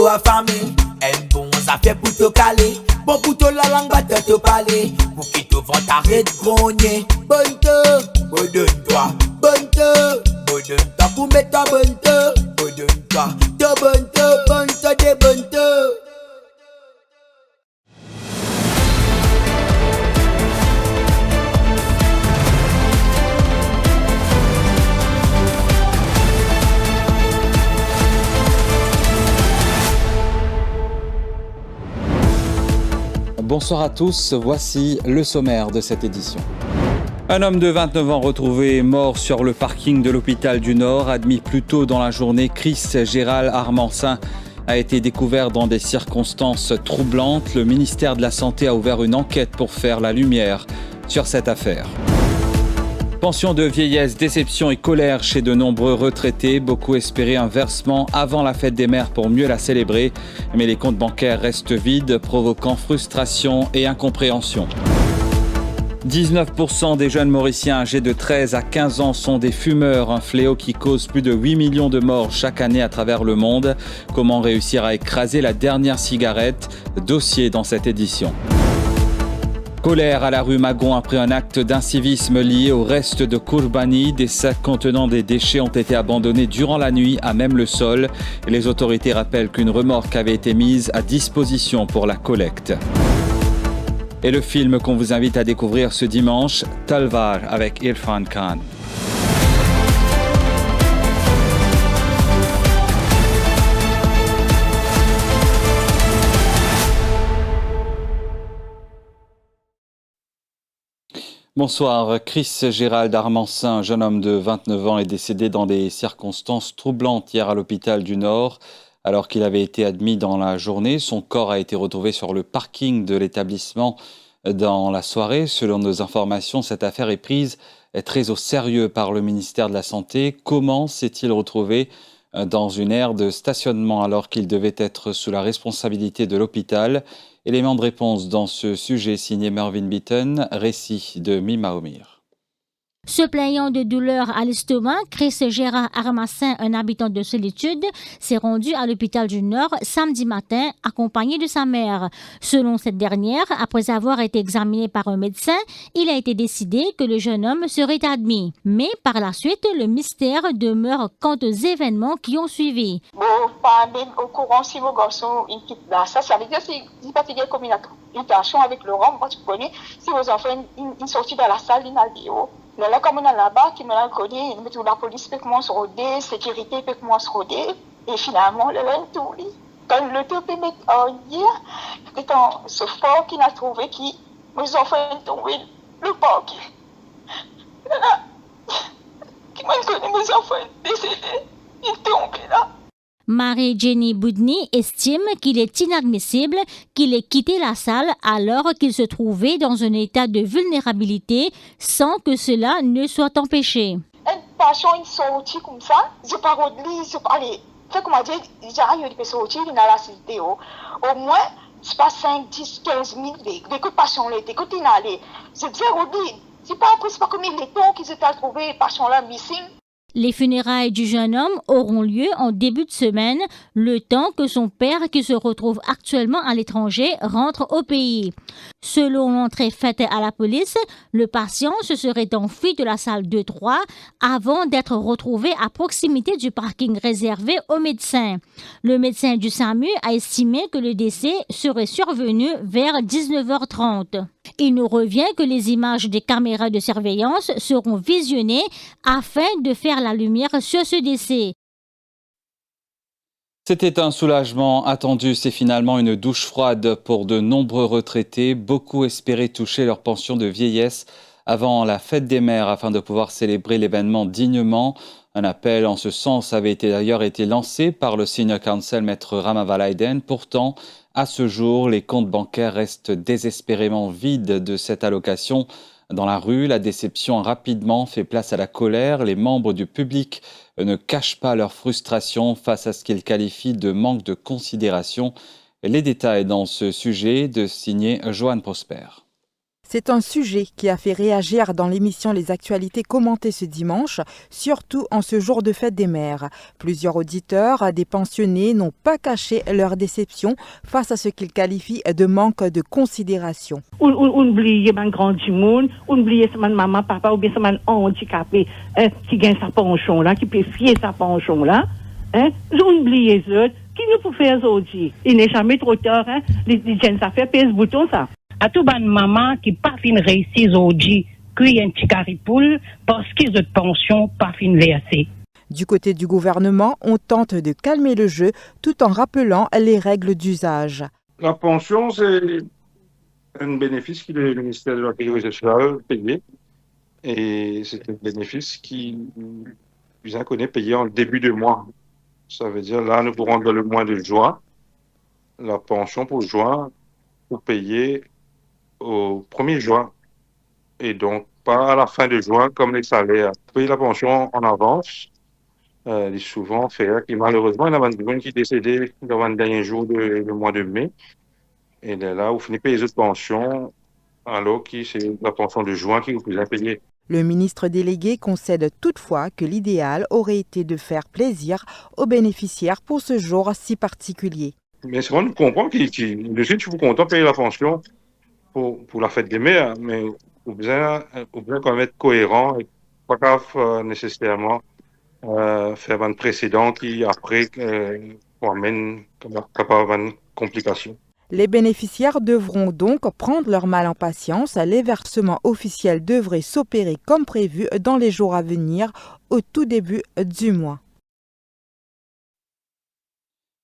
yo affamé. Un bon affaire pour te caler. Bon pour te la langue va te parler. Pour qui te vent arrête de grogner. Bonne donne-toi. Bonne donne-toi pour mettre ta bonne donne-toi. De bonne de bonne Bonsoir à tous, voici le sommaire de cette édition. Un homme de 29 ans retrouvé mort sur le parking de l'hôpital du Nord, admis plus tôt dans la journée, Chris Gérald Armançon a été découvert dans des circonstances troublantes. Le ministère de la Santé a ouvert une enquête pour faire la lumière sur cette affaire. Pension de vieillesse, déception et colère chez de nombreux retraités. Beaucoup espéraient un versement avant la fête des mères pour mieux la célébrer. Mais les comptes bancaires restent vides, provoquant frustration et incompréhension. 19% des jeunes Mauriciens âgés de 13 à 15 ans sont des fumeurs, un fléau qui cause plus de 8 millions de morts chaque année à travers le monde. Comment réussir à écraser la dernière cigarette? Dossier dans cette édition. Colère à la rue Magon après un acte d'incivisme lié au reste de Kourbani. Des sacs contenant des déchets ont été abandonnés durant la nuit à même le sol. Les autorités rappellent qu'une remorque avait été mise à disposition pour la collecte. Et le film qu'on vous invite à découvrir ce dimanche, Talvar avec Irfan Khan. Bonsoir. Chris Gérald Armançon, un jeune homme de 29 ans, est décédé dans des circonstances troublantes hier à l'hôpital du Nord. Alors qu'il avait été admis dans la journée, son corps a été retrouvé sur le parking de l'établissement dans la soirée. Selon nos informations, cette affaire est prise très au sérieux par le ministère de la Santé. Comment s'est-il retrouvé dans une aire de stationnement alors qu'il devait être sous la responsabilité de l'hôpital? Élément de réponse dans ce sujet signé Mervyn Beaton, récit de Mima Omir. Se plaignant de douleurs à l'estomac, Chris Gérald Armançon, un habitant de Solitude, s'est rendu à l'hôpital du Nord samedi matin accompagné de sa mère. Selon cette dernière, après avoir été examiné par un médecin, il a été décidé que le jeune homme serait admis. Mais par la suite, le mystère demeure quant aux événements qui ont suivi. Bon, pas même au courant si vos garçons ils quittent là. Ça veut dire si pas dire comme une intention avec Laurent, moi tu connais, si vos enfants ils sortent dans la salle, ils n'ont pas. Là, comme on est là-bas, qui me l'a connu, la police peut commencer à rôder, sécurité peut commencer à rôder, et finalement, le tout lit. Quand le tout peut mettre en hier, c'est ce fort qu'il a trouvé qui, mes enfants sont tombés, le banc qui m'a connu, mes enfants décédés, ils tombent là. Marie-Jenny Boudny estime qu'il est inadmissible qu'il ait quitté la salle alors qu'il se trouvait dans un état de vulnérabilité sans que cela ne soit empêché. Une passion, il sortit comme ça, je parle de lui, je parle. C'est comme on dit, j'ai rien de sortir, il a la cité. Au moins, c'est pas 5, 10, 15 000, des passions, des côtés allés. Je dis, c'est pas après, c'est pas comme les temps qu'ils étaient trouvés, passion là, missing. Les funérailles du jeune homme auront lieu en début de semaine, le temps que son père, qui se retrouve actuellement à l'étranger, rentre au pays. Selon l'entrée faite à la police, le patient se serait enfui de la salle 2-3 avant d'être retrouvé à proximité du parking réservé aux médecins. Le médecin du SAMU a estimé que le décès serait survenu vers 19h30. Il nous revient que les images des caméras de surveillance seront visionnées afin de faire la lumière sur ce décès. C'était un soulagement attendu, c'est finalement une douche froide pour de nombreux retraités. Beaucoup espéraient toucher leur pension de vieillesse avant la fête des mères afin de pouvoir célébrer l'événement dignement. Un appel en ce sens avait d'ailleurs été lancé par le Senior Counsel Maître Ramavalaiden. Pourtant, à ce jour, les comptes bancaires restent désespérément vides de cette allocation. Dans la rue, la déception a rapidement fait place à la colère. Les membres du public ne cachent pas leur frustration face à ce qu'ils qualifient de manque de considération. Les détails dans ce sujet de signer Joanne Prosper. C'est un sujet qui a fait réagir dans l'émission Les Actualités commentées ce dimanche, surtout en ce jour de fête des mères. Plusieurs auditeurs, des pensionnés, n'ont pas caché leur déception face à ce qu'ils qualifient de manque de considération. On oublie un grand du monde, on oublie sa maman, papa ou bien sa maman handicapé qui gagne sa pension là, qui peut fier sa pension là. On oublie les autres. Qui nous peut faire aujourd'hui? Il n'est jamais trop tard. Les jeunes affaires pèsent bouton ça. À tout ban maman qui pas fin réussir aujourd'hui, qui un petit caripoule parce qu'ils ont de pension pas fin versée. Du côté du gouvernement, on tente de calmer le jeu tout en rappelant les règles d'usage. La pension, c'est un bénéfice que le ministère de la Sécurité sociale payait. Et c'est un bénéfice qui vous connaît payé en début de mois. Ça veut dire, là, nous pourrons dans le mois de juin, la pension pour juin, pour payer au 1er juin. Et donc, pas à la fin de juin, comme les salaires. Payer la pension en avance, est souvent fait, qui malheureusement, il y en a une qui est décédée dans le dernier jour du mois de mai. Et là, vous finissez payer les autres pensions, alors que c'est la pension de juin qui vous a payé. Le ministre délégué concède toutefois que l'idéal aurait été de faire plaisir aux bénéficiaires pour ce jour si particulier. Mais c'est vrai, nous comprenons que de suite, je suis content de payer la pension pour la fête des mères, mais vous besoin quand même être cohérent et pas grave nécessairement faire un précédent qui après amène une complication. Les bénéficiaires devront donc prendre leur mal en patience. Les versements officiels devraient s'opérer comme prévu dans les jours à venir, au tout début du mois.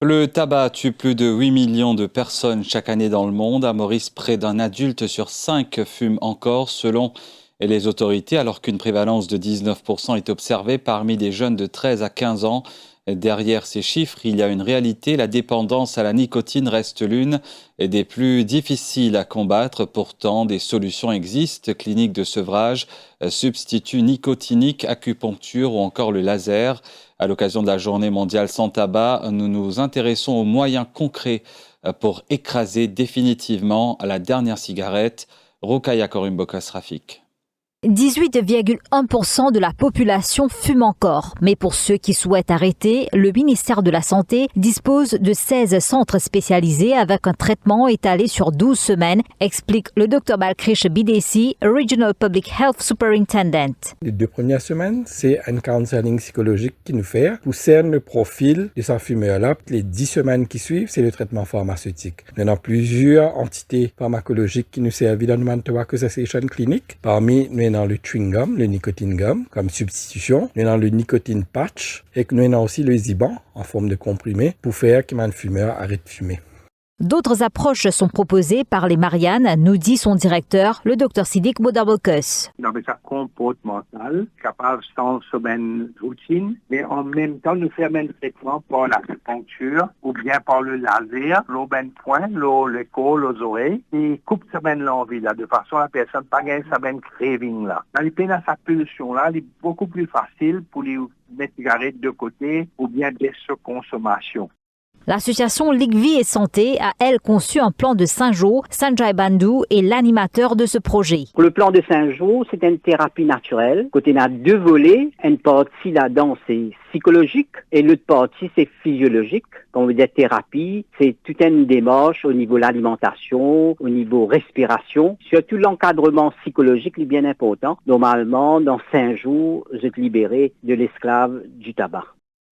Le tabac tue plus de 8 millions de personnes chaque année dans le monde. À Maurice, près d'un adulte sur 5 fume encore, selon les autorités, alors qu'une prévalence de 19% est observée parmi des jeunes de 13 à 15 ans. Derrière ces chiffres, il y a une réalité. La dépendance à la nicotine reste l'une des plus difficiles à combattre. Pourtant, des solutions existent. Cliniques de sevrage, substituts nicotiniques, acupuncture ou encore le laser. À l'occasion de la Journée mondiale sans tabac, nous nous intéressons aux moyens concrets pour écraser définitivement la dernière cigarette. Rokaya Korumbokos Rafik. 18,1% de la population fume encore. Mais pour ceux qui souhaitent arrêter, le ministère de la Santé dispose de 16 centres spécialisés avec un traitement étalé sur 12 semaines, explique le Dr Balkrish Bidesi, Regional Public Health Superintendent. Les 2 premières semaines, c'est un counseling psychologique qui nous fait pour cerner le profil de ce fumeur-là. Les 10 semaines qui suivent, c'est le traitement pharmaceutique. Nous avons plusieurs entités pharmacologiques qui nous servent dans le Tobacco Cessation Clinic. Parmi nous dans le chewing gum, le nicotine gum comme substitution, nous dans le nicotine patch et nous avons aussi le Ziban en forme de comprimé pour faire qu'un fumeur arrête de fumer. D'autres approches sont proposées par les Mariannes, nous dit son directeur, le Dr Sidik Bodabokus. Dans sa comportementale, capable sans semaine routine, mais en même temps nous faire un traitement par l'acupuncture ou bien par le laser, l'eau ben point, l'écho, les oreilles, et coupe semaine l'envie là, de façon à la personne pas gagner sa ben craving là. Dans les peines à sa pulsion là, il est beaucoup plus facile pour les mettre cigarettes de côté ou bien des surconsommations. L'association Ligue Vie et Santé a, elle, conçu un plan de 5 jours. Sanjay Bandhu est l'animateur de ce projet. Pour le plan de 5 jours, c'est une thérapie naturelle. Côté, on a 2 volets. Une partie là-dedans, c'est psychologique et l'autre partie, c'est physiologique. Quand on veut dire thérapie, c'est toute une démarche au niveau de l'alimentation, au niveau respiration. Surtout l'encadrement psychologique est bien important. Normalement, dans 5 jours, vous êtes libéré de l'esclave du tabac.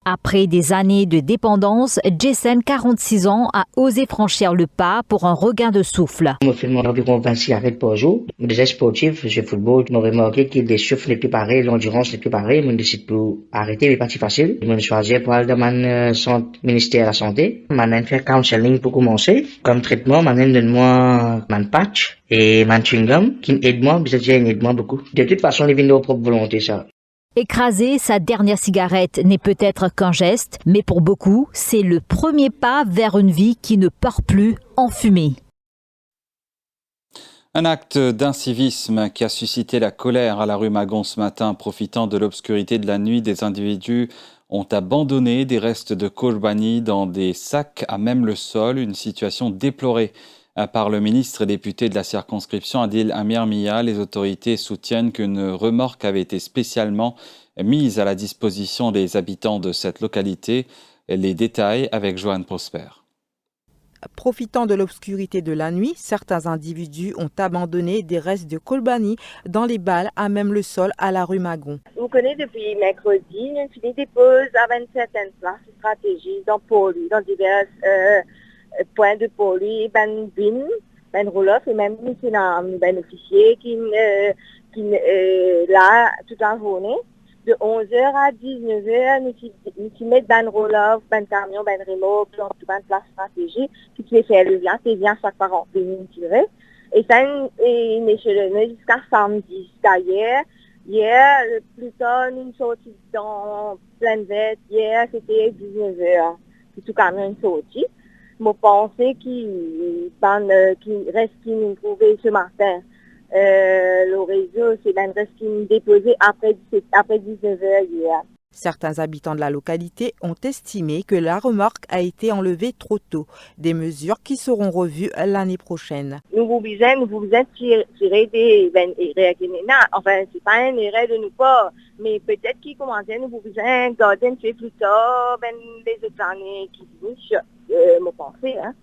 Après des années de dépendance, Jason, 46 ans, a osé franchir le pas pour un regain de souffle. Je fume environ 20 cigarettes par jour. Déjà sportif, je football, je me remarqué que les souffles n'est plus pareil, l'endurance n'est plus pareil. Je décide pour arrêter, mais pas si facile. Je me choisis pour aller dans mon centre ministère de la Santé. Je vais faire counseling pour commencer. Comme traitement, je donne-moi mon patch et mon chewing gum qui aide moi, beaucoup. De toute façon, les vignes de propre volonté, ça. Écraser sa dernière cigarette n'est peut-être qu'un geste, mais pour beaucoup, c'est le premier pas vers une vie qui ne part plus en fumée. Un acte d'incivisme qui a suscité la colère à la rue Magon ce matin, profitant de l'obscurité de la nuit, des individus ont abandonné des restes de Kourbani dans des sacs à même le sol, une situation déplorée par le ministre et député de la circonscription Adil Amir Mia. Les autorités soutiennent qu'une remorque avait été spécialement mise à la disposition des habitants de cette localité. Les détails avec Joanne Prosper. Profitant de l'obscurité de la nuit, certains individus ont abandonné des restes de kolbani dans les balles à même le sol à la rue Magon. Vous connaissez depuis mercredi, nous finissons des pauses à 27 places stratégiques dans Poli, dans divers points de Poli, ben bin, ben Roloff et même nous c'est un officier qui là toute la journée. De 11h à 19h, nous mettons ben Roloff, ben camion, ben remorque, ben place stratégique, qui fait faire le vient, c'est bien chaque fois rempli une tirée. Et ça, il est échelonné jusqu'à samedi, jusqu'à hier. Hier, plus tard, nous sommes sortis dans pleine vête. Hier, c'était 19h. Puis tout camion est sorti. Je pensais qu'il reste qui nous trouvait ce matin. Le réseau, c'est un reste qui nous déposé après 19h hier. Certains habitants de la localité ont estimé que la remorque a été enlevée trop tôt. Des mesures qui seront revues l'année prochaine. Nous vous besoin tirer des enfin, c'est pas un erreur de nous pas, mais peut-être qu'ils commençaient, nous vous besoin garder plus tard, les autres années qui finissent, me penser, hein.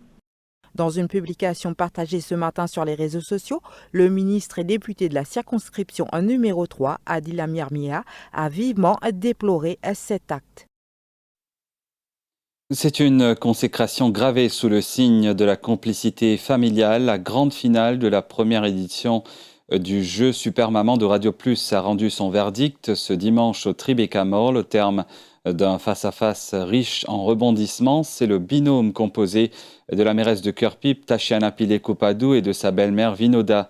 Dans une publication partagée ce matin sur les réseaux sociaux, le ministre et député de la circonscription numéro 3, Adil Amir Mia, a vivement déploré cet acte. C'est une consécration gravée sous le signe de la complicité familiale. La grande finale de la première édition du jeu Super Maman de Radio Plus a rendu son verdict ce dimanche au Tribeca Mall au terme d'un face-à-face riche en rebondissements. C'est le binôme composé de la mairesse de Cœur-Pipe, Tashiana Pile-Coupadou, et de sa belle-mère Vinoda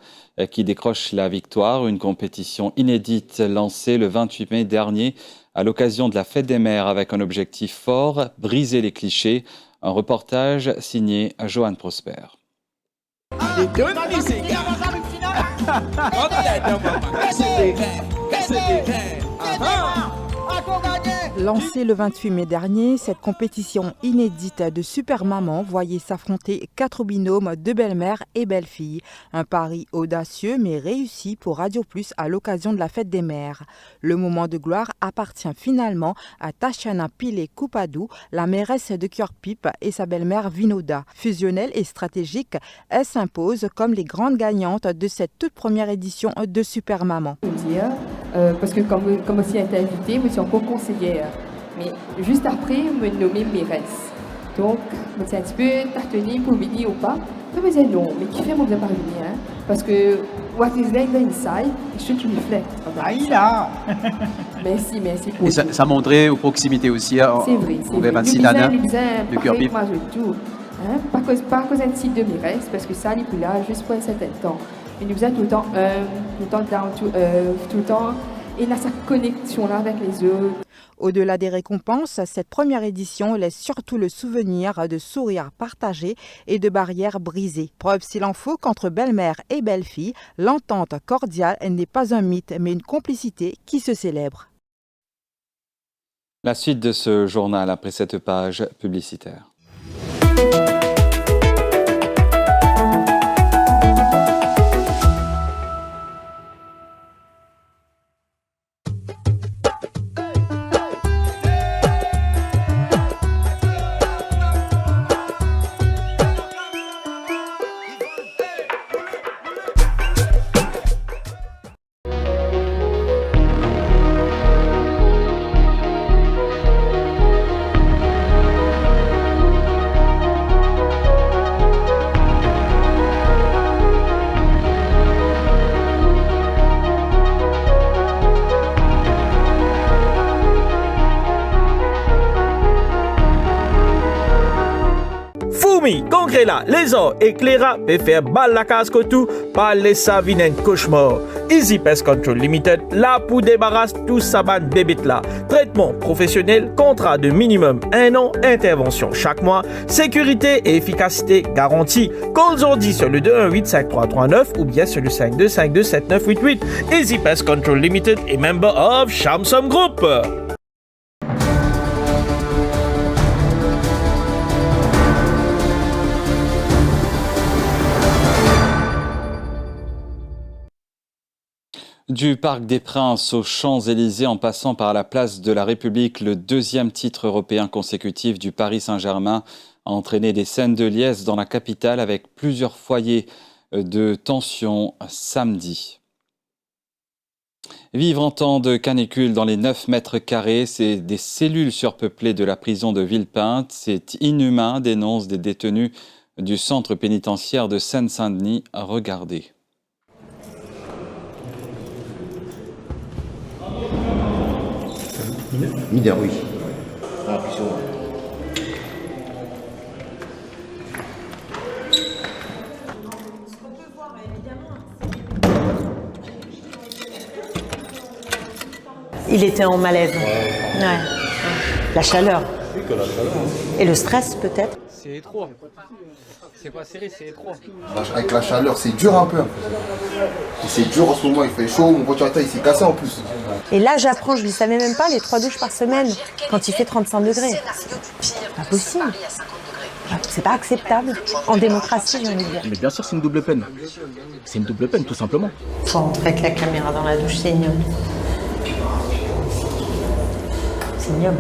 qui décroche la victoire. Une compétition inédite lancée le 28 mai dernier à l'occasion de la Fête des Mères avec un objectif fort, briser les clichés. Un reportage signé Joanne Prosper. Lancée le 28 mai dernier, cette compétition inédite de Super Maman voyait s'affronter 4 binômes de belle-mère et belle-fille. Un pari audacieux mais réussi pour Radio Plus à l'occasion de la Fête des Mères. Le moment de gloire appartient finalement à Tashiana Pile-Coupadou, la mairesse de Cœur-Pipe, et sa belle-mère Vinoda. Fusionnelle et stratégique, elle s'impose comme les grandes gagnantes de cette toute première édition de Super Maman. Parce que comme aussi a été invitée, je suis encore conseillère. Mais juste après, je me nommais mairesse. Donc, je me suis un petit peu tâtonnée pour venir ou pas. Je me disais non, mais qui fait mon bien parvenir, hein? Parce que what is there inside, it should reflect. Aïe là. Merci. Et ça montrait aux proximités aussi. C'est vrai. De Cœur-Pipe. Pas cause d'un titre de mairesse, parce que ça, il est plus là juste pour un certain temps. Il nous a tout le temps tout le temps, et il a sa connexion là avec les autres. Au-delà des récompenses, cette première édition laisse surtout le souvenir de sourires partagés et de barrières brisées. Preuve s'il en faut qu'entre belle-mère et belle-fille, l'entente cordiale n'est pas un mythe mais une complicité qui se célèbre. La suite de ce journal après cette page publicitaire. Congrès là, les os éclaira et faire balle la casque tout par les savines cauchemar. Easy Pest Control Limited, là pour débarrasser tout saban bébé là. Traitement professionnel, contrat de minimum 1 an, intervention chaque mois, sécurité et efficacité garantie. Calls ordi sur le 218-5339 ou bien sur le 5252-7988. Easy Pest Control Limited est member of Shamsum Group. Du Parc des Princes aux Champs-Élysées en passant par la place de la République, le deuxième titre européen consécutif du Paris Saint-Germain a entraîné des scènes de liesse dans la capitale avec plusieurs foyers de tension samedi. Vivre en temps de canicule dans les 9 mètres carrés, c'est des cellules surpeuplées de la prison de Villepinte. C'est inhumain, dénoncent des détenus du centre pénitentiaire de Seine-Saint-Denis. Regardez. Mineur, oui. Il était en malaise. Ouais. La chaleur. Oui, que la chaleur. Et le stress peut-être. C'est étroit. C'est pas serré, c'est étroit. Avec la chaleur, c'est dur un peu. Et c'est dur en ce moment, il fait chaud, mon ventilateur il s'est cassé en plus. Et là j'apprends, je ne savais même pas, les 3 douches par semaine, quand il fait 35 degrés. Pas possible. C'est pas acceptable. En démocratie, j'ai envie de dire. Mais bien sûr, c'est une double peine. C'est une double peine, tout simplement. Faut rentrer avec la caméra dans la douche, c'est ignoble. C'est ignoble.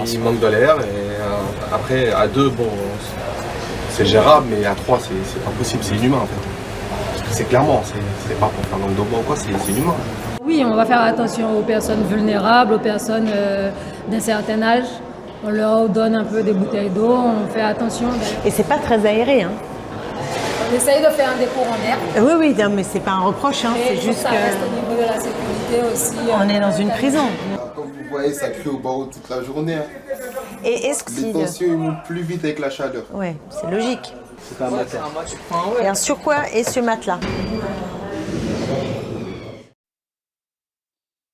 Il manque de l'air et après à 2, bon, c'est gérable, mais à 3, c'est pas possible, c'est inhumain en fait. C'est clairement, c'est pas pour faire langue de bois ou quoi, c'est inhumain. Oui, on va faire attention aux personnes vulnérables, aux personnes d'un certain âge. On leur donne un peu des bouteilles d'eau, on fait attention. Et c'est pas très aéré, hein. On essaye de faire un décours en air. Oui, non, mais c'est pas un reproche, hein. C'est juste ça reste au niveau de la sécurité aussi. On est dans une prison. Comme vous voyez, ça crie au barreau toute la journée. Hein. Et est-ce que les tensions ils montent plus vite avec la chaleur. Ouais, c'est logique. C'est un matelas. Et sur quoi est ce matelas?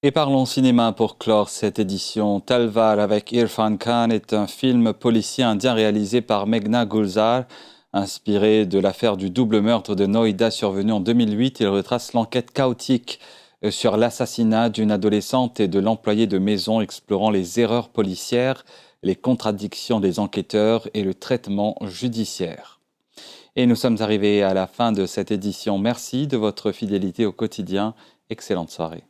Et parlons cinéma pour clore cette édition. Talvar avec Irfan Khan est un film policier indien réalisé par Meghna Gulzar. Inspiré de l'affaire du double meurtre de Noida survenu en 2008, il retrace l'enquête chaotique sur l'assassinat d'une adolescente et de l'employé de maison, explorant les erreurs policières, les contradictions des enquêteurs et le traitement judiciaire. Et nous sommes arrivés à la fin de cette édition. Merci de votre fidélité au quotidien. Excellente soirée.